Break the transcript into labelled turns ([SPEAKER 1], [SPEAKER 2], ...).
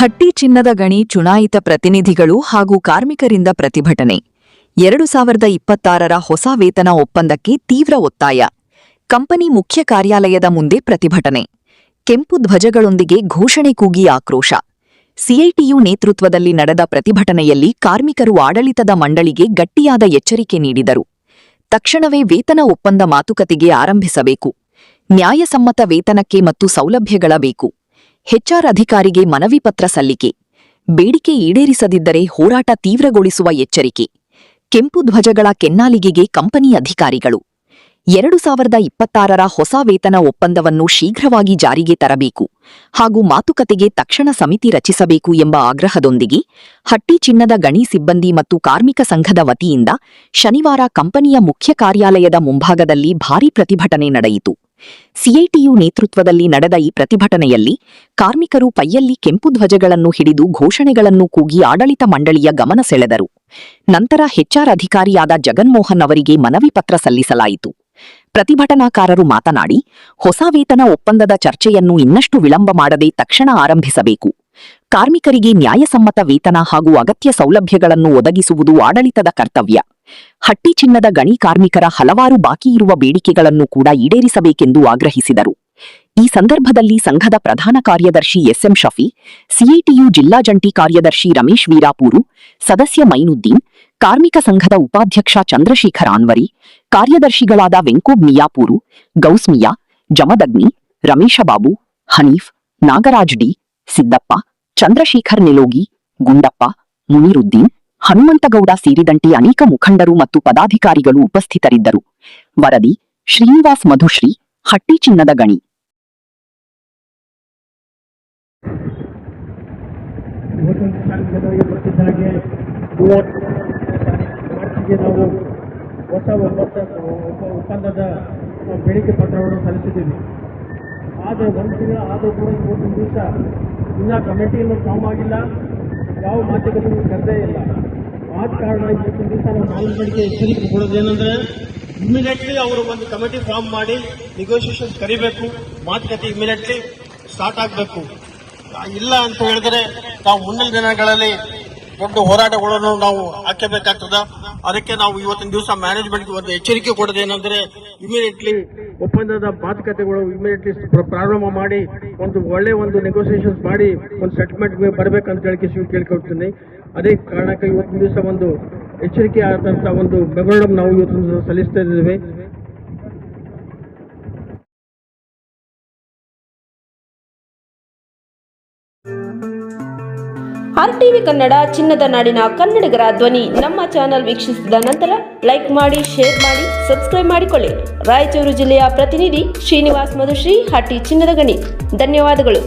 [SPEAKER 1] ಹಟ್ಟಿ ಚಿನ್ನದ ಗಣಿ ಚುನಾಯಿತ ಪ್ರತಿನಿಧಿಗಳು ಹಾಗೂ ಕಾರ್ಮಿಕರಿಂದ ಪ್ರತಿಭಟನೆ 2026ರ ಹೊಸ ವೇತನ ಒಪ್ಪಂದಕ್ಕೆ ತೀವ್ರ ಒತ್ತಾಯ. ಕಂಪನಿ ಮುಖ್ಯ ಕಾರ್ಯಾಲಯದ ಮುಂದೆ ಪ್ರತಿಭಟನೆ. ಕೆಂಪು ಧ್ವಜಗಳೊಂದಿಗೆ ಘೋಷಣೆ ಕೂಗಿ ಆಕ್ರೋಶ. ಸಿಐಟಿಯು ನೇತೃತ್ವದಲ್ಲಿ ನಡೆದ ಪ್ರತಿಭಟನೆಯಲ್ಲಿ ಕಾರ್ಮಿಕರು ಆಡಳಿತದ ಮಂಡಳಿಗೆ ಗಟ್ಟಿಯಾದ ಎಚ್ಚರಿಕೆ ನೀಡಿದರು. ತಕ್ಷಣವೇ ವೇತನ ಒಪ್ಪಂದ ಮಾತುಕತೆಗೆ ಆರಂಭಿಸಬೇಕು. ನ್ಯಾಯಸಮ್ಮತ ವೇತನಕ್ಕೆ ಮತ್ತು ಸೌಲಭ್ಯಗಳ ಬೇಕು. ಹೆಚ್ಆರ್ ಅಧಿಕಾರಿಗೆ ಮನವಿ ಪತ್ರ ಸಲ್ಲಿಕೆ. ಬೇಡಿಕೆ ಈಡೇರಿಸದಿದ್ದರೆ ಹೋರಾಟ ತೀವ್ರಗೊಳಿಸುವ ಎಚ್ಚರಿಕೆ. ಕೆಂಪು ಧ್ವಜಗಳ ಕೆನ್ನಾಲಿಗೆಗೆ ಕಂಪನಿ ಅಧಿಕಾರಿಗಳು. 2026ರ ಹೊಸ ವೇತನ ಒಪ್ಪಂದವನ್ನು ಶೀಘ್ರವಾಗಿ ಜಾರಿಗೆ ತರಬೇಕು ಹಾಗೂ ಮಾತುಕತೆಗೆ ತಕ್ಷಣ ಸಮಿತಿ ರಚಿಸಬೇಕು ಎಂಬ ಆಗ್ರಹದೊಂದಿಗೆ ಹಟ್ಟಿ ಚಿನ್ನದ ಗಣಿ ಸಿಬ್ಬಂದಿ ಮತ್ತು ಕಾರ್ಮಿಕ ಸಂಘದ ವತಿಯಿಂದ ಶನಿವಾರ ಕಂಪನಿಯ ಮುಖ್ಯ ಕಾರ್ಯಾಲಯದ ಮುಂಭಾಗದಲ್ಲಿ ಭಾರೀ ಪ್ರತಿಭಟನೆ ನಡೆಯಿತು. ಸಿಐಟಿಯು ನೇತೃತ್ವದಲ್ಲಿ ನಡೆದ ಈ ಪ್ರತಿಭಟನೆಯಲ್ಲಿ ಕಾರ್ಮಿಕರು ಪೈಯಲ್ಲಿ ಕೆಂಪು ಧ್ವಜಗಳನ್ನು ಹಿಡಿದು ಘೋಷಣೆಗಳನ್ನು ಕೂಗಿ ಆಡಳಿತ ಮಂಡಳಿಯ ಗಮನ ಸೆಳೆದರು. ನಂತರ ಹೆಚ್ಆರ್ ಅಧಿಕಾರಿಯಾದ ಜಗನ್ಮೋಹನ್ ಅವರಿಗೆ ಮನವಿ ಪತ್ರ ಸಲ್ಲಿಸಲಾಯಿತು. ಪ್ರತಿಭಟನಾಕಾರರು ಮಾತನಾಡಿ, ಹೊಸ ವೇತನ ಒಪ್ಪಂದದ ಚರ್ಚೆಯನ್ನು ಇನ್ನಷ್ಟು ವಿಳಂಬ ಮಾಡದೆ ತಕ್ಷಣ ಆರಂಭಿಸಬೇಕು. ಕಾರ್ಮಿಕರಿಗೆ ನ್ಯಾಯಸಮ್ಮತ ವೇತನ ಹಾಗೂ ಅಗತ್ಯ ಸೌಲಭ್ಯಗಳನ್ನು ಒದಗಿಸುವುದು ಆಡಳಿತದ ಕರ್ತವ್ಯ. ಹಟ್ಟಿ ಚಿನ್ನದ ಗಣಿ ಕಾರ್ಮಿಕರ ಹಲವಾರು ಬಾಕಿಯಿರುವ ಬೇಡಿಕೆಗಳನ್ನು ಕೂಡ ಈಡೇರಿಸಬೇಕೆಂದು ಆಗ್ರಹಿಸಿದರು. ಈ ಸಂದರ್ಭದಲ್ಲಿ ಸಂಘದ ಪ್ರಧಾನ ಕಾರ್ಯದರ್ಶಿ ಎಸ್ಎಂ ಶಫಿ, ಸಿಐಟಿಯು ಜಿಲ್ಲಾ ಜಂಟಿ ಕಾರ್ಯದರ್ಶಿ ರಮೇಶ್ ವೀರಾಪೂರು, ಸದಸ್ಯ ಮೈನುದ್ದೀನ್, ಕಾರ್ಮಿಕ ಸಂಘದ ಉಪಾಧ್ಯಕ್ಷ ಚಂದ್ರಶೇಖರ್ ಆನ್ವರಿ, ಕಾರ್ಯದರ್ಶಿಗಳಾದ ವೆಂಕೋಬ್ ಮಿಯಾಪೂರು, ಗೌಸ್ ಮಿಯಾ, ಜಮದಗ್ನಿ, ರಮೇಶಬಾಬು, ಹನೀಫ್, ನಾಗರಾಜ್ ಡಿ, ಸಿದ್ದಪ್ಪ, ಚಂದ್ರಶೇಖರ್ ನಿಲೋಗಿ, ಗುಂಡಪ್ಪ, ಮುನೀರುದ್ದೀನ್, ಹನುಮಂತಗೌಡ ಸೇರಿದಂತೆ ಅನೇಕ ಮುಖಂಡರು ಮತ್ತು ಪದಾಧಿಕಾರಿಗಳು ಉಪಸ್ಥಿತರಿದ್ದರು. ವರದಿ ಶ್ರೀನಿವಾಸ್ ಮಧುಶ್ರೀ, ಹಟ್ಟಿ ಚಿನ್ನದ ಗಣಿ.
[SPEAKER 2] ನಾವು ಹೊಸ ಒಪ್ಪಂದದ ಬೇಡಿಕೆ ಪತ್ರವನ್ನು ಸಲ್ಲಿಸಿದ್ದೀವಿ. ಆದರೆ ಒಂದು ತಿಂಗಳ ಆದರೂ ಕೂಡ ಇವತ್ತಿನ ದಿವಸ ಇನ್ನೂ ಕಮಿಟಿಯನ್ನು ಫಾರ್ಮ್ ಆಗಿಲ್ಲ, ಯಾವ ಮಾತುಕತೆಗೂ ಕರೆದೇ ಇಲ್ಲ. ಆದ ಕಾರಣ ಇವತ್ತಿನ ದಿವಸ ನಾವು ಮಾಲೀಕರಿಗೆ ಎಚ್ಚರಿಕೆ ಕೊಡೋದೇನೆಂದರೆ, ಇಮಿಡಿಯೇಟ್ಲಿ ಅವರು ಒಂದು ಕಮಿಟಿ ಫಾರ್ಮ್ ಮಾಡಿ ನೆಗೋಷಿಯೇಷನ್ ಕರಿಬೇಕು, ಮಾತುಕತೆ ಇಮಿಡಿಯೇಟ್ಲಿ ಸ್ಟಾರ್ಟ್ ಆಗಬೇಕು. ಇಲ್ಲ ಅಂತ ಹೇಳಿದ್ರೆ ನಾವು ಮುಂದಿನ ದಿನಗಳಲ್ಲಿ ದೊಡ್ಡ ಹೋರಾಟಗಳನ್ನು ನಾವು ಹಾಕಬೇಕಾಗ್ತದ. ಅದಕ್ಕೆ ನಾವು ಇವತ್ತಿನ ದಿವಸ ಮ್ಯಾನೇಜ್ಮೆಂಟ್ಗೆ ಒಂದು ಎಚ್ಚರಿಕೆ ಕೊಡೋದೇನೆಂದರೆ, ಇಮಿಡಿಯೇಟ್ಲಿ ಒಪ್ಪಂದದ ಮಾತುಕತೆಗಳು ಇಮಿಡಿಯೇಟ್ಲಿ ಪ್ರಾರಂಭ ಮಾಡಿ ಒಂದು ಒಳ್ಳೆ ನೆಗೋಸಿಯೇಷನ್ಸ್ ಮಾಡಿ ಒಂದು ಸೆಟಲ್ಮೆಂಟ್ ಬರಬೇಕಂತ ಕೇಳ್ಕೊಳ್ತೀನಿ. ಅದೇ ಕಾರಣಕ್ಕೆ ಇವತ್ತಿನ ದಿವಸ ಒಂದು ಎಚ್ಚರಿಕೆ ಆದಂತಹ ಒಂದು ಮೆಮೊರಂಡಮ್ ನಾವು ಇವತ್ತಿನ ದಿವಸ ಸಲ್ಲಿಸ್ತಾ ಇದ್ದೇವೆ.
[SPEAKER 3] RTV ಕನ್ನಡ ಚಿನ್ನದ ನಾಡಿನ ಕನ್ನಡಿಗರ ಧ್ವನಿ. ನಮ್ಮ ಚಾನೆಲ್ ವೀಕ್ಷಿಸಿದ ನಂತರ ಲೈಕ್ ಮಾಡಿ, ಶೇರ್ ಮಾಡಿ, ಸಬ್ಸ್ಕ್ರೈಬ್ ಮಾಡಿಕೊಳ್ಳಿ. ರಾಯಚೂರು ಜಿಲ್ಲೆಯ ಪ್ರತಿನಿಧಿ ಶ್ರೀನಿವಾಸ್ ಮಧುಶ್ರೀ, ಹಟ್ಟಿ ಚಿನ್ನದ ಗಣಿ. ಧನ್ಯವಾದಗಳು.